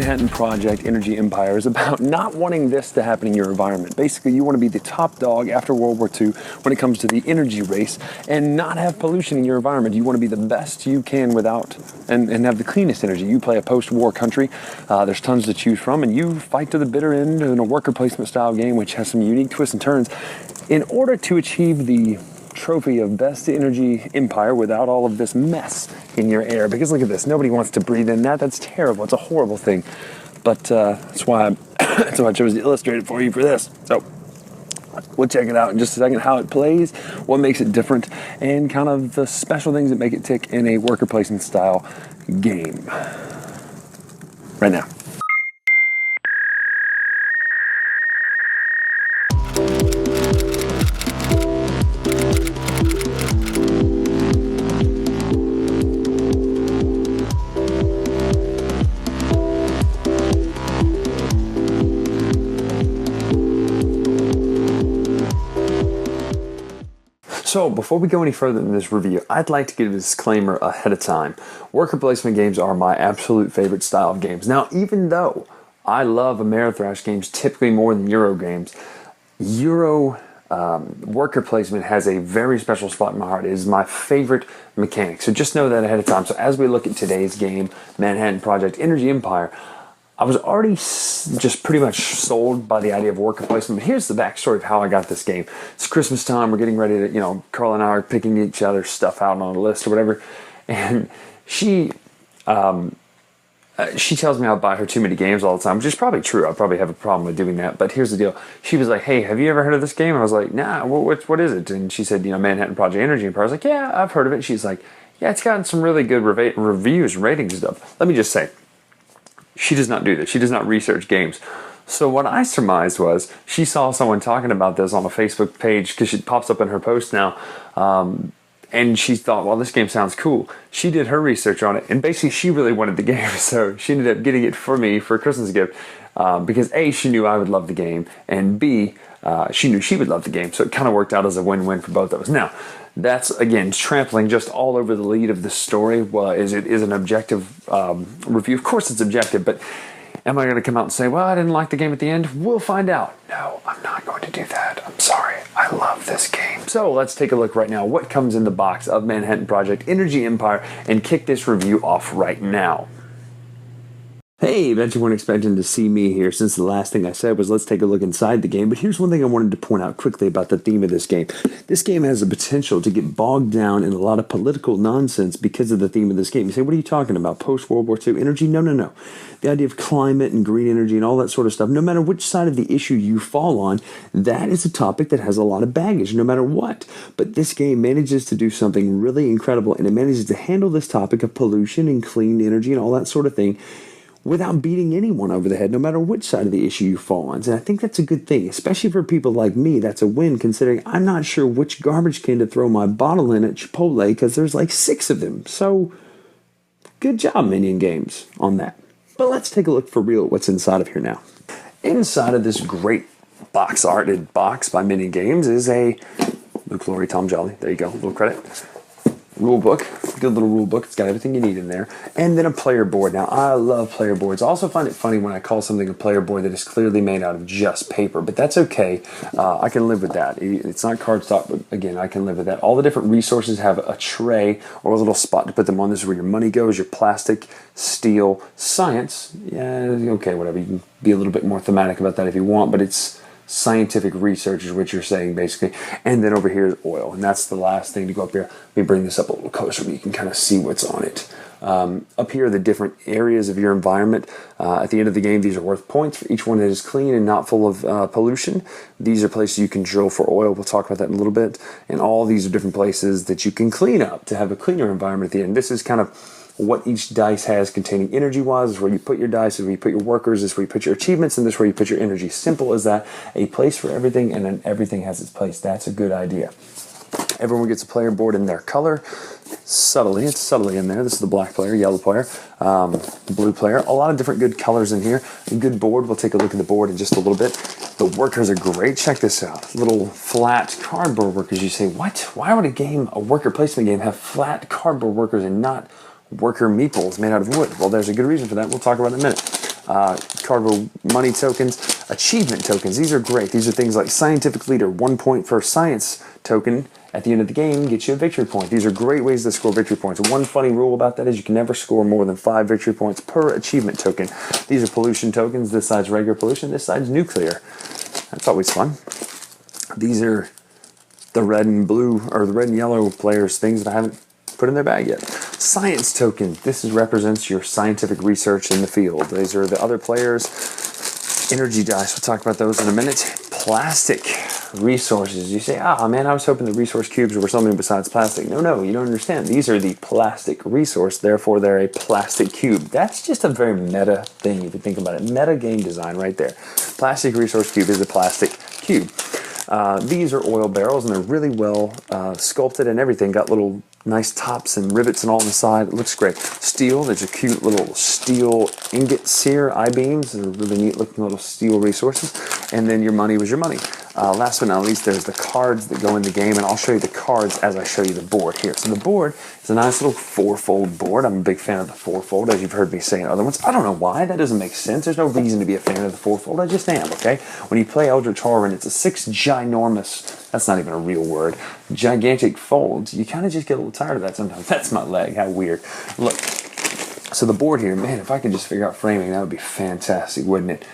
Manhattan Project Energy Empire is about not wanting this to happen in your environment. Basically, you want to be the top dog after World War II when it comes to the energy race and not have pollution in your environment. You want to be the best you can without and have the cleanest energy. You play a post-war country. There's tons to choose from, and you fight to the bitter end in a worker placement style game which has some unique twists and turns. In order to achieve the trophy of best energy empire without all of this mess in your air, because look at this, nobody wants to breathe in that. That's terrible. It's a horrible thing. But that's why I chose to illustrate it for you for this. So we'll check it out in just a second, how it plays, what makes it different, and kind of the special things that make it tick in a worker placement style game. Right now. So before we go any further in this review, I'd like to give a disclaimer ahead of time. Worker placement games are my absolute favorite style of games. Now, even though I love Ameritrash games typically more than Euro games, Euro worker placement has a very special spot in my heart. It is my favorite mechanic. So just know that ahead of time. So as we look at today's game, Manhattan Project Energy Empire, I was already just pretty much sold by the idea of worker placement. But here's the backstory of how I got this game. It's Christmas time. We're getting ready to, Carl and I are picking each other's stuff out on a list or whatever. And she tells me I'll buy her too many games all the time, which is probably true. I probably have a problem with doing that. But here's the deal. She was like, hey, have you ever heard of this game? And I was like, nah, what is it? And she said, Manhattan Project Energy Empire. I was like, yeah, I've heard of it. She's like, yeah, it's gotten some really good reviews, ratings and stuff. Let me just say, she does not do this. She does not research games. So what I surmised was she saw someone talking about this on a Facebook page because it pops up in her post now. And she thought, well, this game sounds cool. She did her research on it. And basically, she really wanted the game. So she ended up getting it for me for a Christmas gift. Because A, she knew I would love the game. And B, she knew she would love the game. So it kind of worked out as a win-win for both of us. Now, that's, again, trampling just all over the lead of the story. Well, is an objective review? Of course it's objective, but am I going to come out and say, well, I didn't like the game at the end? We'll find out. No, I'm not going to do that. I'm sorry. I love this game. So let's take a look right now what comes in the box of Manhattan Project Energy Empire and kick this review off right now. Hey, bet you weren't expecting to see me here since the last thing I said was let's take a look inside the game, but here's one thing I wanted to point out quickly about the theme of this game. This game has the potential to get bogged down in a lot of political nonsense because of the theme of this game. You say, what are you talking about? Post-World War II energy? No. The idea of climate and green energy and all that sort of stuff, no matter which side of the issue you fall on, that is a topic that has a lot of baggage, no matter what. But this game manages to do something really incredible, and it manages to handle this topic of pollution and clean energy and all that sort of thing without beating anyone over the head, no matter which side of the issue you fall on. And I think that's a good thing, especially for people like me. That's a win, considering I'm not sure which garbage can to throw my bottle in at Chipotle, because there's like 6 of them. So, good job, Minion Games, on that. But let's take a look for real at what's inside of here now. Inside of this great box-arted box by Minion Games is a Luke Laurie, Tom Jolly. There you go, a little credit. Rule book, good little rule book. It's got everything you need in there. And then a player board. Now, I love player boards. I also find it funny when I call something a player board that is clearly made out of just paper, but that's okay. I can live with that. It's not cardstock, but again, I can live with that. All the different resources have a tray or a little spot to put them on. This is where your money goes, your plastic, steel, science. Yeah, okay, whatever. You can be a little bit more thematic about that if you want, but it's scientific research is what you're saying, basically. And then over here is oil, and that's the last thing to go up here. Let me bring this up a little closer so you can kind of see what's on it. Up here are the different areas of your environment. At the end of the game, these are worth points for each one that is clean and not full of pollution. These are places you can drill for oil. We'll talk about that in a little bit. And all these are different places that you can clean up to have a cleaner environment at the end. This is kind of what each dice has containing energy-wise. This is where you put your dice, this is where you put your workers, this is where you put your achievements, and this is where you put your energy. Simple as that. A place for everything, and then everything has its place. That's a good idea. Everyone gets a player board in their color. Subtly, it's subtly in there. This is the black player, yellow player, blue player. A lot of different good colors in here. A good board. We'll take a look at the board in just a little bit. The workers are great. Check this out. Little flat cardboard workers. You say, what? Why would a worker placement game, have flat cardboard workers and not worker meeples made out of wood? Well, there's a good reason for that. We'll talk about it in a minute. cardboard money tokens, achievement tokens. These are great. These are things like scientific leader, 1 point for science token. At the end of the game, get you a victory point. These are great ways to score victory points. One funny rule about that is you can never score more than 5 victory points per achievement token. These are pollution tokens. This side's regular pollution. This side's nuclear. That's always fun. These are the red and blue, or the red and yellow players, things that I haven't put in their bag yet. Science token. This represents your scientific research in the field. These are the other players. Energy dice. We'll talk about those in a minute. Plastic resources. You say, man, I was hoping the resource cubes were something besides plastic. No, you don't understand. These are the plastic resource, therefore they're a plastic cube. That's just a very meta thing if you think about it. Meta game design right there. Plastic resource cube is a plastic cube. These are oil barrels, and they're really well sculpted and everything. Got little nice tops and rivets and all on the side. It looks great. Steel, there's a cute little steel ingots here, I-beams. They're really neat looking little steel resources. And then your money was your money. Last but not least, there's the cards that go in the game, and I'll show you the cards as I show you the board here. So the board is a nice little four-fold board. I'm a big fan of the four-fold, as you've heard me say in other ones. I don't know why. That doesn't make sense. There's no reason to be a fan of the four-fold. I just am, okay? When you play Eldritch Horror and it's a 6 ginormous, that's not even a real word, gigantic folds, you kind of just get a little tired of that sometimes. That's my leg. How weird. Look, so the board here, man, if I could just figure out framing, that would be fantastic, wouldn't it?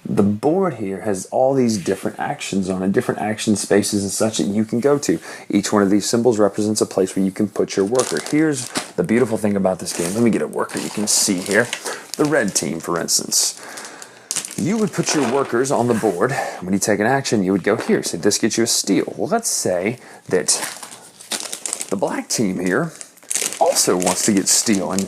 The board here has all these different actions on it, different action spaces and such that you can go to. Each one of these symbols represents a place where you can put your worker. Here's the beautiful thing about this game. Let me get a worker you can see here. The red team, for instance. You would put your workers on the board. When you take an action, you would go here. So this gets you a steal. Well, let's say that the black team here also wants to get steal, and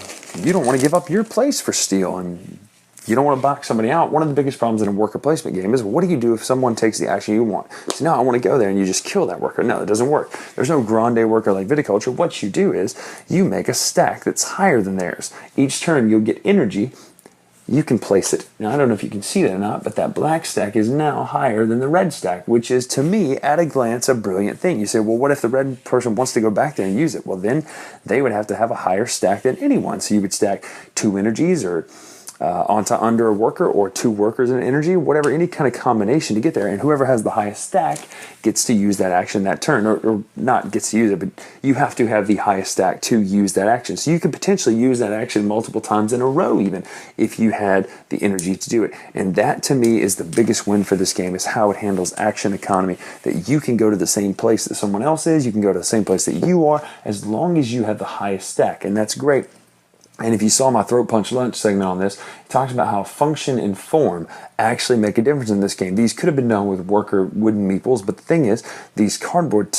you don't want to give up your place for steal, and you don't want to box somebody out. One of the biggest problems in a worker placement game is, what do you do if someone takes the action you want? So now I want to go there and you just kill that worker. No, that doesn't work. There's no grande worker like viticulture. What you do is you make a stack that's higher than theirs. Each turn you'll get energy. You can place it. Now, I don't know if you can see that or not, but that black stack is now higher than the red stack, which is, to me, at a glance, a brilliant thing. You say, well, what if the red person wants to go back there and use it? Well, then they would have to have a higher stack than anyone. So you would stack 2 energies or onto under a worker, or 2 workers in energy, whatever, any kind of combination to get there. And whoever has the highest stack gets to use that action that turn, or not gets to use it, but you have to have the highest stack to use that action. So you could potentially use that action multiple times in a row, even if you had the energy to do it. And that, to me, is the biggest win for this game, is how it handles action economy, that you can go to the same place that someone else is, you can go to the same place that you are, as long as you have the highest stack. And that's great. And if you saw my Throat Punch Lunch segment on this, it talks about how function and form actually make a difference in this game. These could have been done with worker wooden meeples, but the thing is, these cardboard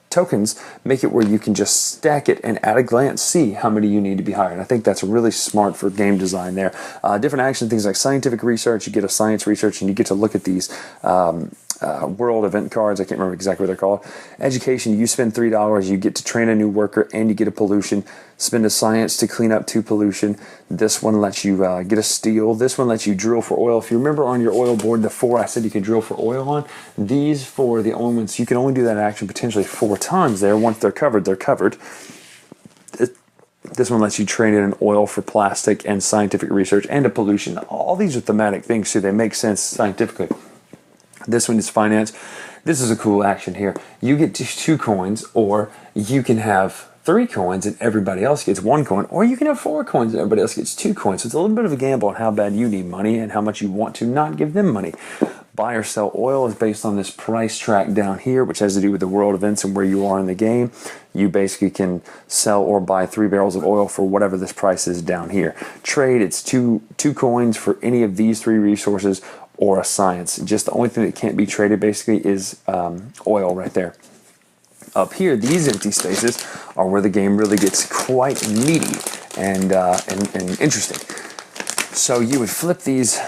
tokens make it where you can just stack it and at a glance see how many you need to be higher. And I think that's really smart for game design there. Different action, things like scientific research, you get a science research and you get to look at these world event cards. I can't remember exactly what they're called. Education, you spend $3, you get to train a new worker and you get a pollution. Spend a science to clean up 2 pollution. This one lets you get a steal. This one lets you drill for oil. If you remember on your oil board, the 4 I said you can drill for oil on, these 4 are the only ones. You can only do that action potentially 4 times there. Once they're covered, they're covered. This one lets you trade in an oil for plastic and scientific research and a pollution. All these are thematic things, so they make sense scientifically. This one is finance. This is a cool action here. You get 2 coins, or you can have 3 coins and everybody else gets 1 coin, or you can have 4 coins and everybody else gets 2 coins. So it's a little bit of a gamble on how bad you need money and how much you want to not give them money. Buy or sell oil is based on this price track down here, which has to do with the world events and where you are in the game. You basically can sell or buy 3 barrels of oil for whatever this price is down here. Trade, it's two coins for any of these 3 resources, or a science. Just the only thing that can't be traded basically is oil right there. Up here, these empty spaces are where the game really gets quite meaty and interesting. So you would flip these,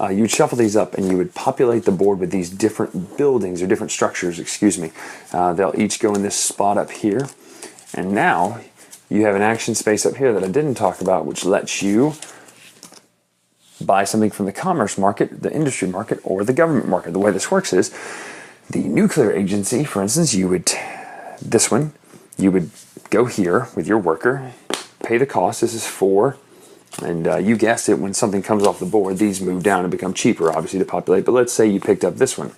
you would shuffle these up, and you would populate the board with these different buildings, or different structures, excuse me. They'll each go in this spot up here. And now you have an action space up here that I didn't talk about, which lets you buy something from the commerce market, the industry market, or the government market. The way this works is, the nuclear agency, for instance, you would go here with your worker, pay the cost. This is for And you guessed it, when something comes off the board, these move down and become cheaper, obviously, to populate. But let's say you picked up this one,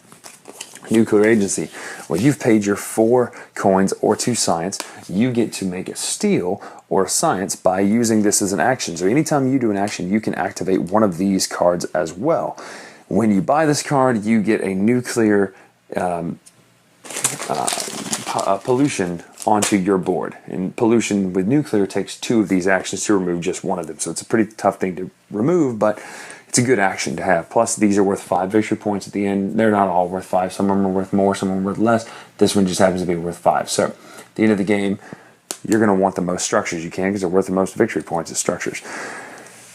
Nuclear Agency. Well, you've paid your 4 coins or 2 science. You get to make a steal or a science by using this as an action. So anytime you do an action, you can activate one of these cards as well. When you buy this card, you get a nuclear pollution onto your board. And pollution with nuclear takes 2 of these actions to remove just one of them. So it's a pretty tough thing to remove, but it's a good action to have. Plus, these are worth 5 victory points at the end. They're not all worth 5. Some of them are worth more, some of them are worth less. This one just happens to be worth 5. So at the end of the game, you're going to want the most structures you can because they're worth the most victory points as structures.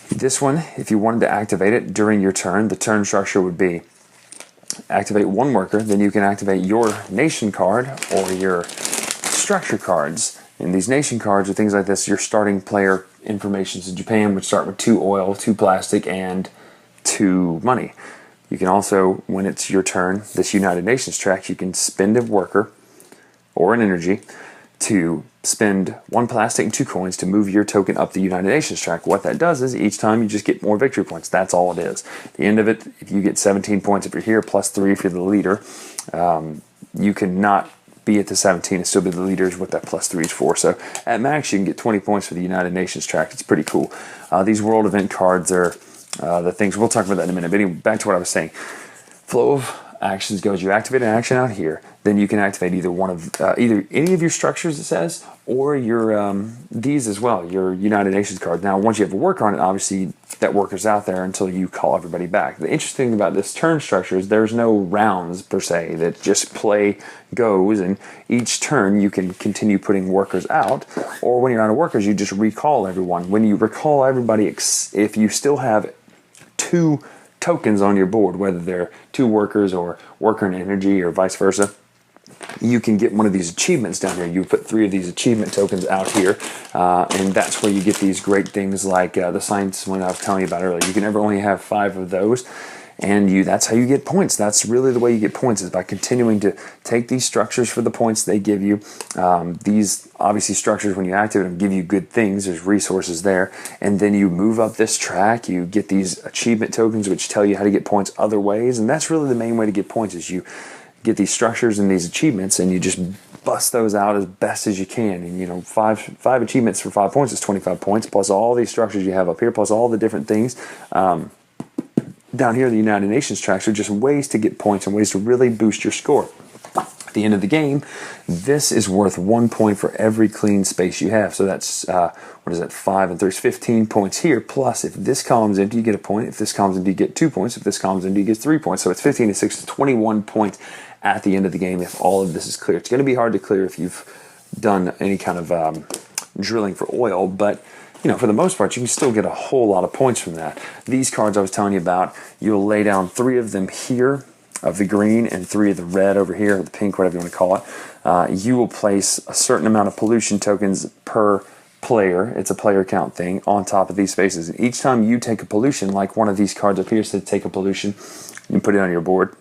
This one, if you wanted to activate it during your turn, the turn structure would be activate 1 worker, then you can activate your nation card or your structure cards. And these nation cards are things like this. Your starting player information. So Japan would start with 2 oil, 2 plastic, and 2 money. You can also, when it's your turn, this United Nations track, you can spend a worker or an energy to spend 1 plastic and 2 coins to move your token up the United Nations track. What that does is each time you just get more victory points. That's all it is. At the end of it, if you get 17 points if you're here, plus 3 if you're the leader, you cannot be at the 17 and still be the leaders with that plus 3 is for. So at max, you can get 20 points for the United Nations track. It's pretty cool. These world event cards are the things. We'll talk about that in a minute. But anyway, back to what I was saying. Flow of actions goes, you activate an action out here, then you can activate either one of either any of your structures, it says, or your these as well, your United Nations card. Now, once you have a worker on it, obviously that worker's out there until you call everybody back. The interesting thing about this turn structure is there's no rounds per se, that just play goes, and each turn you can continue putting workers out, or when you're out of workers, you just recall everyone. When you recall everybody, if you still have 2 tokens on your board, whether they're 2 workers or worker and energy or vice versa, you can get one of these achievements down here. You put 3 of these achievement tokens out here, and that's where you get these great things like the science one I was telling you about earlier. You can ever only have 5 of those, and that's how you get points. That's really the way you get points, is by continuing to take these structures for the points they give you. These obviously structures, when you activate them, give you good things. There's resources there, and then you move up this track. You get these achievement tokens which tell you how to get points other ways, and that's really the main way to get points, is you get these structures and these achievements, and you just bust those out as best as you can. And you know, five achievements for 5 points is 25 points, plus all these structures you have up here, plus all the different things down here. The United Nations tracks are just ways to get points and ways to really boost your score. At the end of the game, this is worth 1 point for every clean space you have. So that's, 5 and 3 is 15 points here. Plus, if this column's empty, you get a point. If this column's empty, you get 2 points. If this column's empty, you get 3 points. So it's 15 to 6 to 21 points at the end of the game if all of this is clear. It's going to be hard to clear if you've done any kind of drilling for oil, but you know, for the most part, you can still get a whole lot of points from that. These cards I was telling you about, you'll lay down 3 of them here, of the green, and 3 of the red over here, or the pink, whatever you want to call it. You will place a certain amount of pollution tokens per player. It's a player count thing on top of these spaces. And each time you take a pollution, like one of these cards up here said take a pollution, you put it on your board.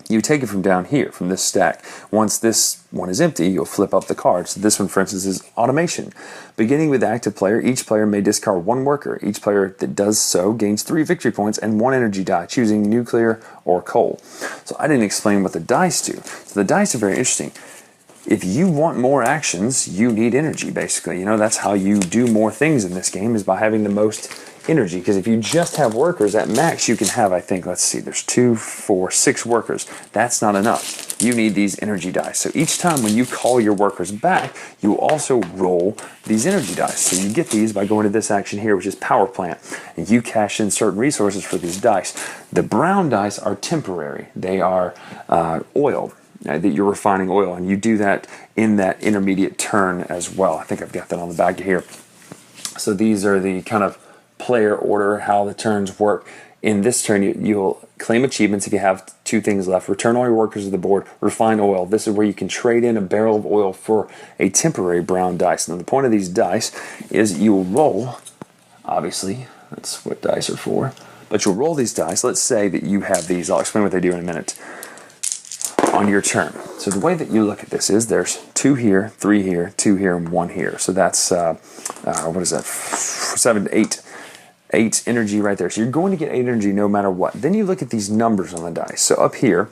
You take it from down here, from this stack. Once this one is empty, you'll flip up the card. So this one, for instance, is automation. Beginning with the active player, each player may discard 1 worker. Each player that does so gains 3 victory points and 1 energy die, choosing nuclear or coal. So I didn't explain what the dice do. So the dice are very interesting. If you want more actions, you need energy, basically. You know, that's how you do more things in this game, is by having the most energy. Because if you just have workers, at max you can have, I think, let's see, there's 2, 4, 6 workers. That's not enough. You need these energy dice. So each time when you call your workers back, you also roll these energy dice. So you get these by going to this action here, which is power plant, and you cash in certain resources for these dice. The brown dice are temporary. They are oil. That you're refining oil, and you do that in that intermediate turn as well. I think I've got that on the back here. So these are the kind of player order, how the turns work. In this turn, you'll claim achievements if you have 2 things left. Return all your workers to the board. Refine oil. This is where you can trade in a barrel of oil for a temporary brown dice. Now, the point of these dice is you'll roll, obviously, that's what dice are for, but you'll roll these dice. Let's say that you have these. I'll explain what they do in a minute. On your turn. So the way that you look at this is there's 2 here, 3 here, 2 here, and 1 here. So that's, what is that, 7 to 8. 8 energy right there. So you're going to get 8 energy no matter what. Then you look at these numbers on the dice. So up here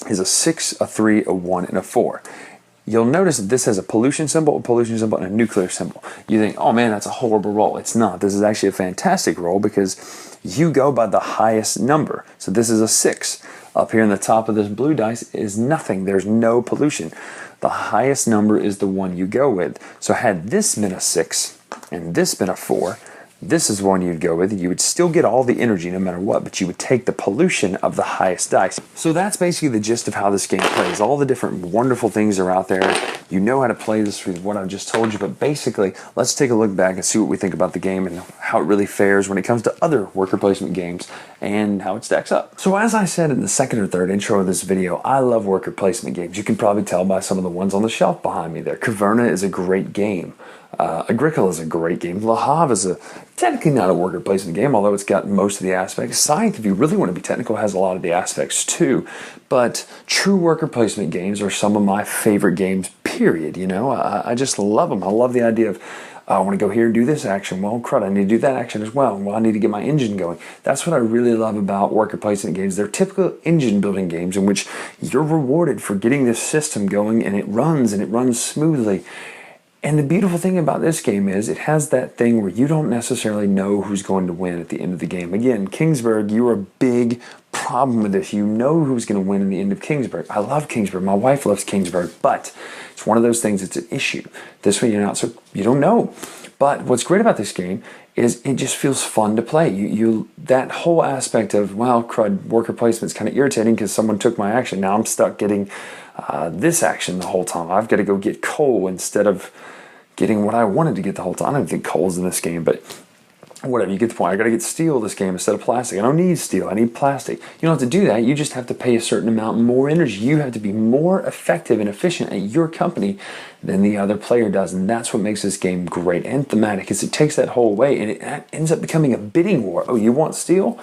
is a 6, a 3, a 1, and a 4. You'll notice that this has a pollution symbol, and a nuclear symbol. You think, oh man, that's a horrible roll. It's not. This is actually a fantastic roll because you go by the highest number. So this is a 6. Up here in the top of this blue dice is nothing. There's no pollution. The highest number is the one you go with. So had this been a 6 and this been a 4, this is one you'd go with. You would still get all the energy no matter what, but you would take the pollution of the highest dice. So that's basically the gist of how this game plays. All the different wonderful things are out there. You know how to play this with what I've just told you, but basically, let's take a look back and see what we think about the game and how it really fares when it comes to other worker placement games and how it stacks up. So as I said in the second or third intro of this video, I love worker placement games. You can probably tell by some of the ones on the shelf behind me there. Caverna is a great game. Agricola is a great game. Le Havre is technically not a worker placement game, although it's got most of the aspects. Scythe, if you really want to be technical, has a lot of the aspects too. But true worker placement games are some of my favorite games, period. You know, I just love them. I love the idea of, I want to go here and do this action. Well, crud, I need to do that action as well. Well, I need to get my engine going. That's what I really love about worker placement games. They're typical engine building games in which you're rewarded for getting this system going, and it runs smoothly. And the beautiful thing about this game is it has that thing where you don't necessarily know who's going to win at the end of the game. Again, Kingsburg, you're a big problem with this. You know who's going to win in the end of Kingsburg. I love Kingsburg. My wife loves Kingsburg, but it's one of those things that's an issue. This one, you're not, so you don't know. But what's great about this game is it just feels fun to play. That whole aspect of, well, crud, worker placement's kind of irritating because someone took my action. Now I'm stuck getting this action the whole time. I've got to go get coal instead of getting what I wanted to get the whole time. I don't think coal's in this game, but whatever, you get the point. I got to get steel this game instead of plastic. I don't need steel, I need plastic. You don't have to do that. You just have to pay a certain amount more energy. You have to be more effective and efficient at your company than the other player does, and that's what makes this game great and thematic, is it takes that whole away, and it ends up becoming a bidding war. Oh, you want steel?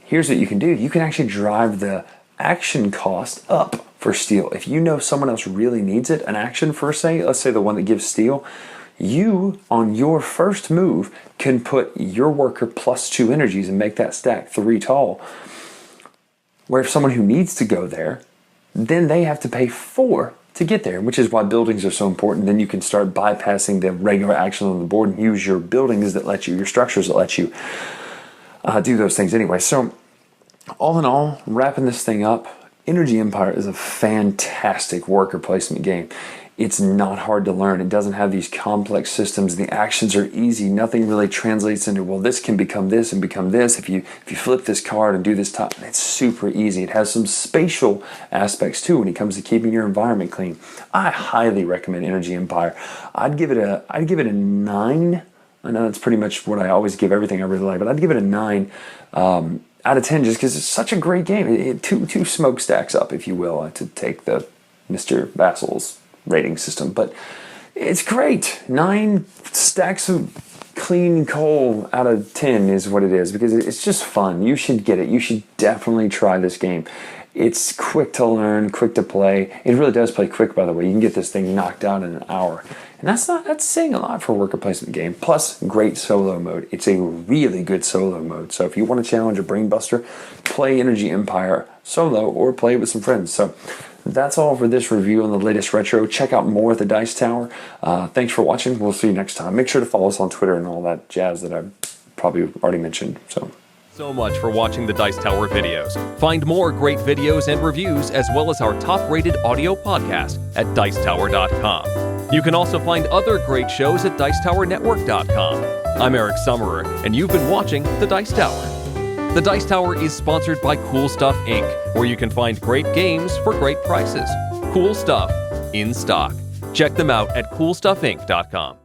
Here's what you can do. You can actually drive the action cost up for steel. If you know someone else really needs it, an action for, say, let's say the one that gives steel, you, on your first move, can put your worker plus 2 energies and make that stack 3 tall. Where if someone who needs to go there, then they have to pay 4 to get there, which is why buildings are so important. Then you can start bypassing the regular action on the board and use your buildings that let you, your structures that let you do those things anyway. So all in all, wrapping this thing up, Energy Empire is a fantastic worker placement game. It's not hard to learn. It doesn't have these complex systems. The actions are easy. Nothing really translates into, well, this can become this and become this. If you flip this card and do this top, it's super easy. It has some spatial aspects too when it comes to keeping your environment clean. I highly recommend Energy Empire. I'd give it a 9. I know that's pretty much what I always give everything I really like, but I'd give it a 9. Out of 10, just because it's such a great game. Two smokestacks up, if you will, to take the Mr. Vassal's rating system. But it's great. 9 stacks of clean coal out of 10 is what it is, because it's just fun. You should get it. You should definitely try this game. It's quick to learn, quick to play. It really does play quick, by the way. You can get this thing knocked out in an hour. And that's saying a lot for a worker placement game. Plus, great solo mode. It's a really good solo mode. So if you want to challenge a brain buster, play Energy Empire solo or play with some friends. So that's all for this review on the latest retro. Check out more at the Dice Tower. Thanks for watching. We'll see you next time. Make sure to follow us on Twitter and all that jazz that I probably already mentioned. So much for watching the Dice Tower videos. Find more great videos and reviews, as well as our top-rated audio podcast at Dicetower.com. You can also find other great shows at Dicetowernetwork.com. I'm Eric Summerer, and you've been watching The Dice Tower. The Dice Tower is sponsored by Cool Stuff Inc., where you can find great games for great prices. Cool stuff in stock. Check them out at CoolStuffInc.com.